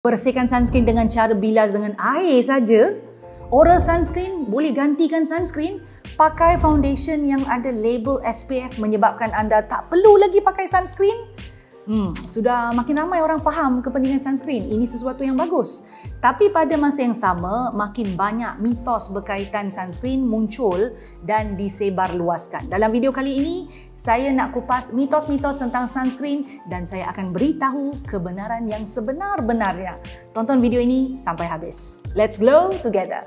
Bersihkan sunscreen dengan cara bilas dengan air saja. Oral sunscreen boleh gantikan sunscreen. Pakai foundation yang ada label SPF menyebabkan anda tak perlu lagi pakai sunscreen. Sudah makin ramai orang faham kepentingan sunscreen. Ini sesuatu yang bagus. Tapi pada masa yang sama, makin banyak mitos berkaitan sunscreen muncul dan disebarluaskan. Dalam video kali ini, saya nak kupas mitos-mitos tentang sunscreen dan saya akan beritahu kebenaran yang sebenar-benarnya. Tonton video ini sampai habis. Let's glow together!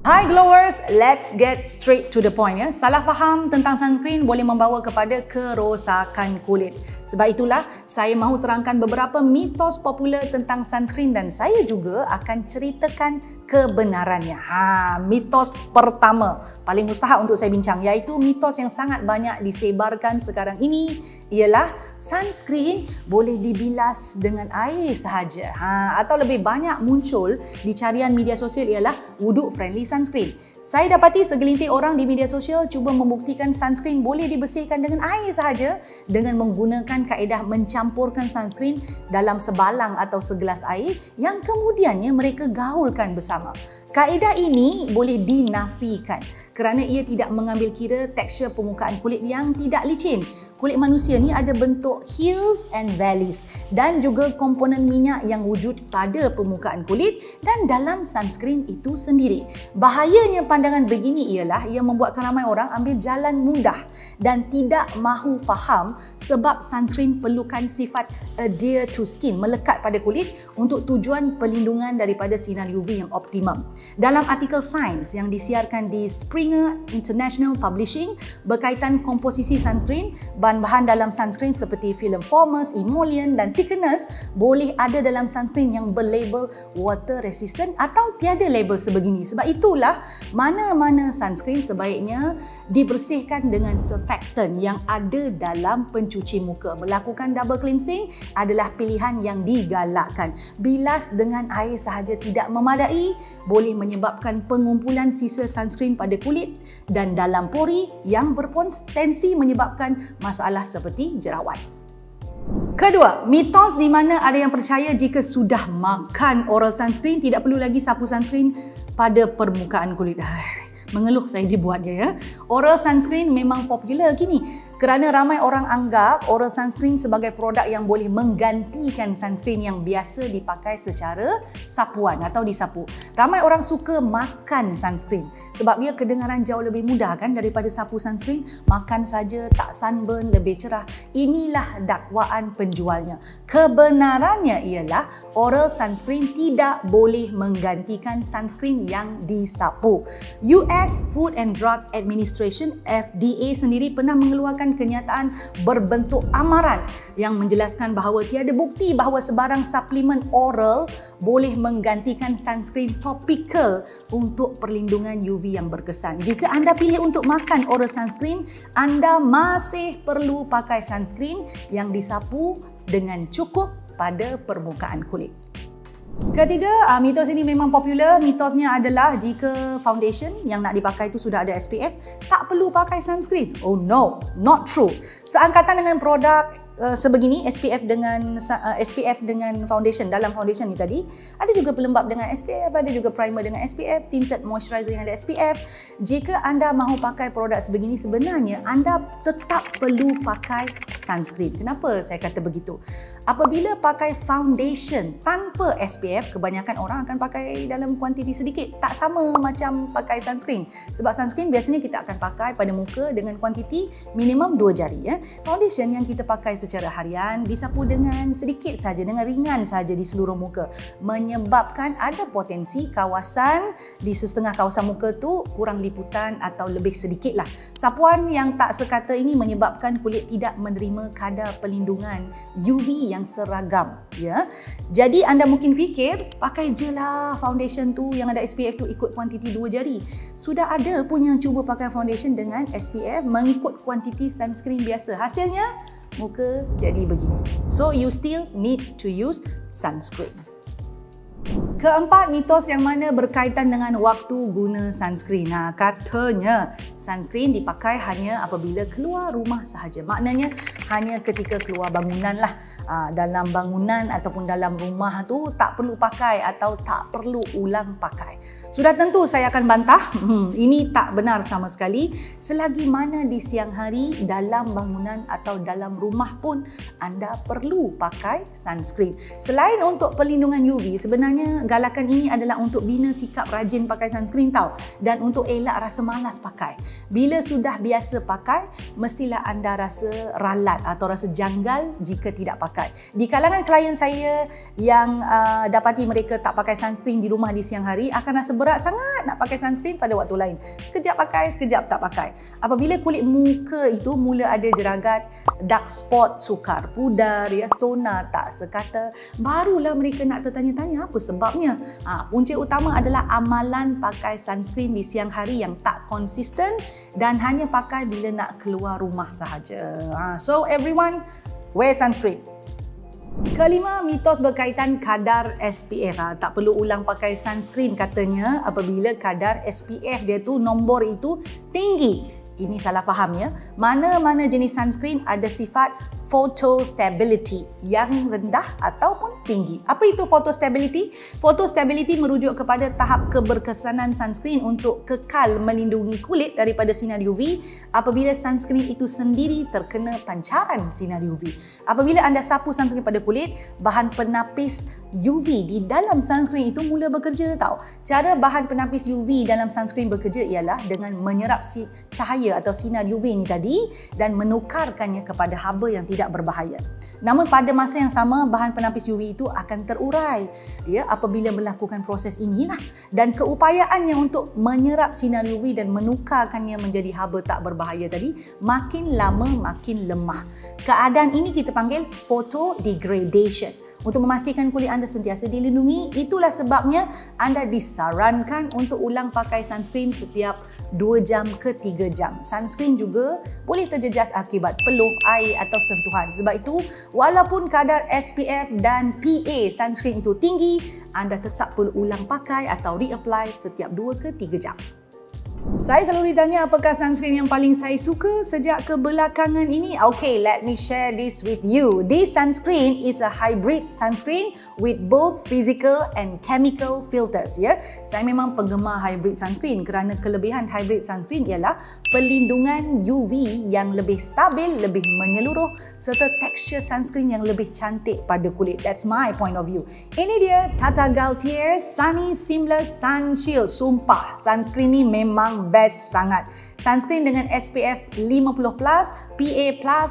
Hi glowers, let's get straight to the point ya. Salah faham tentang sunscreen boleh membawa kepada kerosakan kulit. Sebab itulah saya mahu terangkan beberapa mitos popular tentang sunscreen dan saya juga akan ceritakan kebenarannya. Mitos pertama paling mustahak untuk saya bincang iaitu mitos yang sangat banyak disebarkan sekarang ini ialah sunscreen boleh dibilas dengan air sahaja. Atau lebih banyak muncul di carian media sosial ialah wuduk friendly sunscreen. Saya dapati segelintir orang di media sosial cuba membuktikan sunscreen boleh dibersihkan dengan air sahaja dengan menggunakan kaedah mencampurkan sunscreen dalam sebalang atau segelas air yang kemudiannya mereka gaulkan bersama. Kaedah ini boleh dinafikan kerana ia tidak mengambil kira tekstur permukaan kulit yang tidak licin. Kulit manusia ni ada bentuk hills and valleys dan juga komponen minyak yang wujud pada permukaan kulit dan dalam sunscreen itu sendiri. Bahayanya pandangan begini ialah ia membuatkan ramai orang ambil jalan mudah dan tidak mahu faham sebab sunscreen perlukan sifat adhere to skin, melekat pada kulit untuk tujuan perlindungan daripada sinar UV yang optimum. Dalam artikel sains yang disiarkan di Springer International Publishing berkaitan komposisi sunscreen, bahan-bahan dalam sunscreen seperti film formers, emollient dan thickeners boleh ada dalam sunscreen yang berlabel water resistant atau tiada label sebegini. Sebab itulah mana-mana sunscreen sebaiknya dibersihkan dengan surfactant yang ada dalam pencuci muka. Melakukan double cleansing adalah pilihan yang digalakkan. Bilas dengan air sahaja tidak memadai, boleh menyebabkan pengumpulan sisa sunscreen pada kulit dan dalam pori yang berpotensi menyebabkan masalah seperti jerawat. Kedua, mitos di mana ada yang percaya jika sudah makan oral sunscreen tidak perlu lagi sapu sunscreen pada permukaan kulit. Mengeluh saya dibuatnya ya. Oral sunscreen memang popular kini kerana ramai orang anggap oral sunscreen sebagai produk yang boleh menggantikan sunscreen yang biasa dipakai secara sapuan atau disapu. Ramai orang suka makan sunscreen sebab ia kedengaran jauh lebih mudah kan daripada sapu sunscreen. Makan saja tak sunburn, lebih cerah. Inilah dakwaan penjualnya. Kebenarannya ialah oral sunscreen tidak boleh menggantikan sunscreen yang disapu. US Food and Drug Administration FDA sendiri pernah mengeluarkan kenyataan berbentuk amaran yang menjelaskan bahawa tiada bukti bahawa sebarang suplemen oral boleh menggantikan sunscreen topikal untuk perlindungan UV yang berkesan. Jika anda pilih untuk makan oral sunscreen, anda masih perlu pakai sunscreen yang disapu dengan cukup pada permukaan kulit. Ketiga, mitos ini memang popular. Mitosnya adalah jika foundation yang nak dipakai itu sudah ada SPF, tak perlu pakai sunscreen. Oh no, not true. Seangkatan dengan produk sebegini, SPF dengan foundation, dalam foundation ni tadi ada juga pelembap dengan SPF, ada juga primer dengan SPF, tinted moisturizer yang ada SPF. Jika anda mahu pakai produk sebegini, sebenarnya anda tetap perlu pakai sunscreen. Kenapa saya kata begitu? Apabila pakai foundation tanpa SPF, kebanyakan orang akan pakai dalam kuantiti sedikit, tak sama macam pakai sunscreen. Sebab sunscreen biasanya kita akan pakai pada muka dengan kuantiti minimum 2 jari ya. Foundation yang kita pakai secara harian disapu dengan sedikit saja, dengan ringan saja di seluruh muka, menyebabkan ada potensi kawasan di setengah kawasan muka tu kurang liputan atau lebih sedikitlah. Sapuan yang tak sekata ini menyebabkan kulit tidak menerima kadar perlindungan UV yang seragam ya. Jadi anda mungkin fikir pakai je lah foundation tu yang ada SPF tu ikut kuantiti 2 jari. Sudah ada pun yang cuba pakai foundation dengan SPF mengikut kuantiti sunscreen biasa. Hasilnya muka jadi begini. So you still need to use sunscreen. Keempat, mitos yang mana berkaitan dengan waktu guna sunscreen. Katanya sunscreen dipakai hanya apabila keluar rumah sahaja. Maknanya hanya ketika keluar bangunan lah. Dalam bangunan ataupun dalam rumah tu tak perlu pakai atau tak perlu ulang pakai. Sudah tentu saya akan bantah, ini tak benar sama sekali. Selagi mana di siang hari dalam bangunan atau dalam rumah pun anda perlu pakai sunscreen. Selain untuk perlindungan UV, sebenarnya galakan ini adalah untuk bina sikap rajin pakai sunscreen tau, dan untuk elak rasa malas pakai. Bila sudah biasa pakai, mestilah anda rasa ralat atau rasa janggal jika tidak pakai. Di kalangan klien saya yang dapati mereka tak pakai sunscreen di rumah di siang hari, akan rasa berat sangat nak pakai sunscreen pada waktu lain. Sekejap pakai, sekejap tak pakai. Apabila kulit muka itu mula ada jeragat, dark spot, sukar pudar, toner tak sekata, barulah mereka nak tertanya-tanya apa sebabnya. Punca utama adalah amalan pakai sunscreen di siang hari yang tak konsisten dan hanya pakai bila nak keluar rumah sahaja. So everyone, wear sunscreen. Kelima, mitos berkaitan kadar SPF. Tak perlu ulang pakai sunscreen katanya apabila kadar SPF dia tu nombor itu tinggi. Ini salah faham ya. Mana-mana jenis sunscreen ada sifat photostability yang rendah ataupun tinggi. Apa itu photostability? Photostability merujuk kepada tahap keberkesanan sunscreen untuk kekal melindungi kulit daripada sinar UV apabila sunscreen itu sendiri terkena pancaran sinar UV. Apabila anda sapu sunscreen pada kulit, bahan penapis UV di dalam sunscreen itu mula bekerja tau. Cara bahan penapis UV dalam sunscreen bekerja ialah dengan menyerap cahaya atau sinar UV ini tadi dan menukarkannya kepada haba yang tidak berbahaya. Namun pada masa yang sama, bahan penapis UV itu akan terurai apabila melakukan proses inilah, dan keupayaannya untuk menyerap sinar UV dan menukarkannya menjadi haba tak berbahaya tadi makin lama makin lemah. Keadaan ini kita panggil photodegradation. Untuk memastikan kulit anda sentiasa dilindungi, itulah sebabnya anda disarankan untuk ulang pakai sunscreen setiap 2 jam ke 3 jam. Sunscreen juga boleh terjejas akibat peluh, air atau sentuhan. Sebab itu, walaupun kadar SPF dan PA sunscreen itu tinggi, anda tetap perlu ulang pakai atau reapply setiap 2 ke 3 jam. Saya selalu ditanya apakah sunscreen yang paling saya suka sejak kebelakangan ini. Okay, let me share this with you. This sunscreen is a hybrid sunscreen with both physical and chemical filters. Saya memang penggemar hybrid sunscreen kerana kelebihan hybrid sunscreen ialah perlindungan UV yang lebih stabil, lebih menyeluruh serta tekstur sunscreen yang lebih cantik pada kulit. That's my point of view. Ini dia Tata Galtier Sunny Seamless Sun Shield. Sumpah, sunscreen ni memang best sangat. Sunscreen dengan SPF 50+, PA++++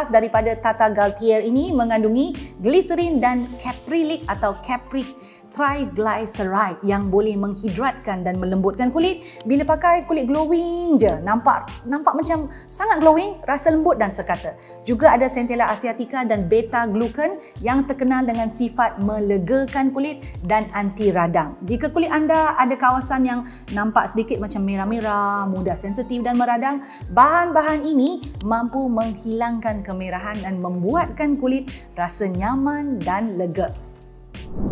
daripada Tata Galtier ini mengandungi glycerin dan caprylic atau capric triglyceride yang boleh menghidratkan dan melembutkan kulit. Bila pakai, kulit glowing je. Nampak macam sangat glowing, rasa lembut dan sekata. Juga ada centella asiatica dan beta glucan yang terkenal dengan sifat melegakan kulit dan anti radang. Jika kulit anda ada kawasan yang nampak sedikit macam merah-merah, mudah sensitif dan meradang, bahan-bahan ini mampu menghilangkan kemerahan dan membuatkan kulit rasa nyaman dan lega.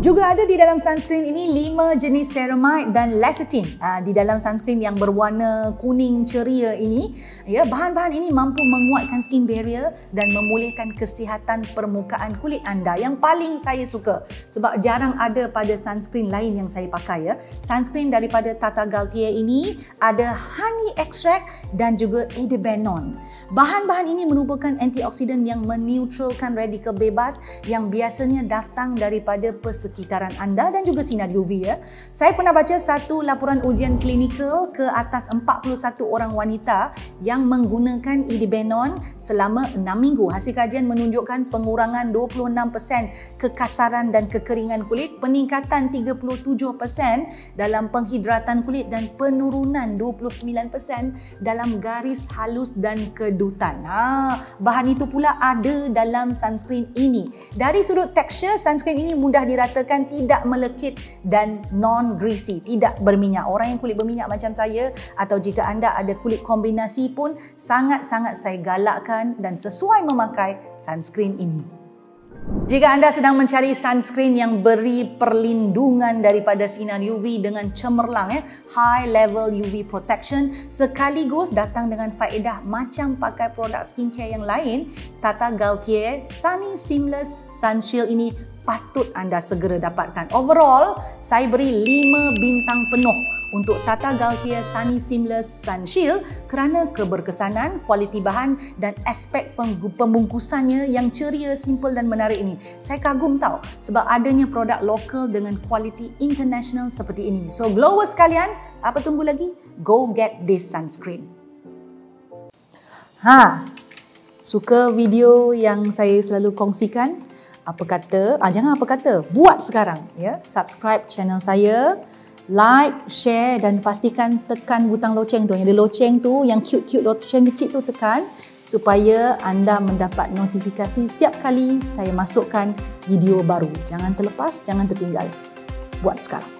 Juga ada di dalam sunscreen ini 5 jenis ceramide dan lecithin. Di dalam sunscreen yang berwarna kuning ceria ini, bahan-bahan ini mampu menguatkan skin barrier dan memulihkan kesihatan permukaan kulit anda. Yang paling saya suka sebab jarang ada pada sunscreen lain yang saya pakai. Sunscreen daripada Tata Galtier ini ada honey extract dan juga edebenone. Bahan-bahan ini merupakan antioksidan yang meneutralkan radikal bebas yang biasanya datang daripada persekitaran anda dan juga sinar UV. Saya pernah baca satu laporan ujian klinikal ke atas 41 orang wanita yang menggunakan edebenone selama 6 minggu. Hasil kajian menunjukkan pengurangan 26% kekasaran dan kekeringan kulit, peningkatan 37% dalam penghidratan kulit dan penurunan 29% dalam garis halus dan kedutan. Bahan itu pula ada dalam sunscreen ini. Dari sudut tekstur, sunscreen ini mudah diratakan, tidak melekit dan non-greasy, tidak berminyak. Orang yang kulit berminyak macam saya atau jika anda ada kulit kombinasi pun sangat-sangat saya galakkan dan sesuai memakai sunscreen ini. Jika anda sedang mencari sunscreen yang beri perlindungan daripada sinar UV dengan cemerlang, high level UV protection, sekaligus datang dengan faedah macam pakai produk skincare yang lain, Tata Gaultier Sunny Seamless Sun Shield ini patut anda segera dapatkan. Overall, saya beri 5 bintang penuh untuk Tata Gaultier Sunny Seamless Sun Shield kerana keberkesanan, kualiti bahan dan aspek pembungkusannya yang ceria, simple dan menarik ini. Saya kagum tau sebab adanya produk lokal dengan kualiti international seperti ini. So glowers sekalian, apa tunggu lagi? Go get this sunscreen. Suka video yang saya selalu kongsikan? Apa kata? Jangan apa kata, buat sekarang ya. Subscribe channel saya, like, share dan pastikan tekan butang loceng tu. Yang ada loceng tu, yang cute-cute loceng kecil tu tekan supaya anda mendapat notifikasi setiap kali saya masukkan video baru. Jangan terlepas, jangan tertinggal. Buat sekarang.